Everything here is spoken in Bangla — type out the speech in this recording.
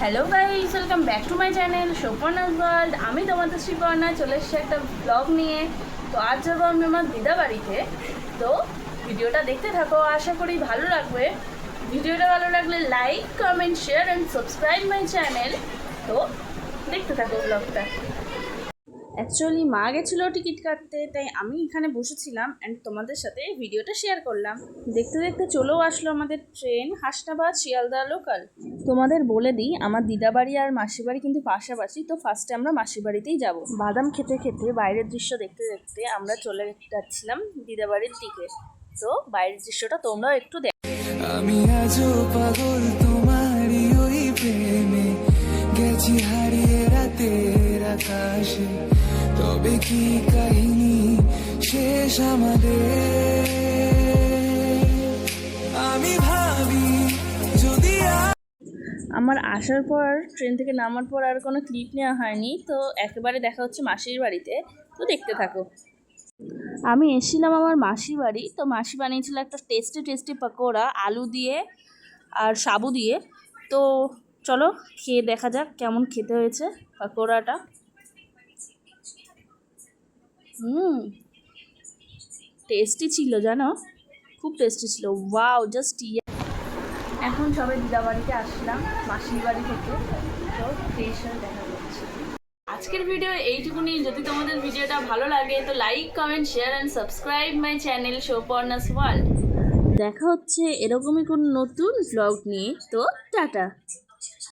Hello guys, welcome back to my channel Suparna's world. আমি তোমাদের সুপর্ণা চলে এসেছি একটা ব্লগ নিয়ে। তো আজ যাবো আমি আমার দিদা বাড়িতে। তো ভিডিওটা দেখতে থাকো, আশা করি ভালো লাগবে। ভিডিওটা ভালো লাগলে like, comment, share and subscribe my channel. তো দেখতে থাকো ব্লগটা। অ্যাকচুয়ালি মা গেছিলো টিকিট কাটতে, তাই আমি এখানে বসেছিলাম অ্যান্ড তোমাদের সাথে ভিডিওটা শেয়ার করলাম। দেখতে দেখতে চলেও আসলো আমাদের ট্রেন, হাসনাবাদ শিয়ালদা লোকাল। তোমাদের বলে দিই, আমার দিদাবাড়ি আর মাসির বাড়ি কিন্তু পাশাপাশি। তো ফার্স্টে আমরা মাসির বাড়িতেই যাব। বাদাম খেতে খেতে বাইরের দৃশ্য দেখতে দেখতে আমরা চলে যাচ্ছিলাম দিদাবাড়ির দিকে। তো বাইরের দৃশ্যটা তোমরাও একটু দেখো। আমি আজও পাগল তোমারই ওই প্রেমে, গেছি হারিয়ে রাতের আকাশে। তবে কি কাহিনী শেষ আমাদের? আমি ভাবি যদি আমার আসার পর ট্রেন থেকে নামার পর আর কোনো ক্লিপ নেওয়া হয়নি, তো একেবারে দেখা হচ্ছে মাসির বাড়িতে। তো দেখতে থাকো। আমি এসেছিলাম আমার মাসির বাড়ি। তো মাসি বানিয়েছিল একটা টেস্টি টেস্টি পকোড়া আলু দিয়ে আর সাবু দিয়ে। তো চলো খেয়ে দেখা যাক কেমন খেতে হয়েছে পকোড়াটা। টেস্টি ছিল, জানো, খুব টেস্টি ছিল। ওয়াও, জাস্ট এখন সবাই দিদা বাড়িতে আসলাম মাসির বাড়ি থেকে। তো টেস্ট দেখা যাচ্ছে। আজকের ভিডিও এইটুকুনি। যদি তোমাদের ভিডিওটা ভালো লাগে তো like, comment, share and subscribe my channel Suparna's world. দেখা হচ্ছে এরকমই কোনো নতুন ব্লগ নিয়ে। তো টাটা।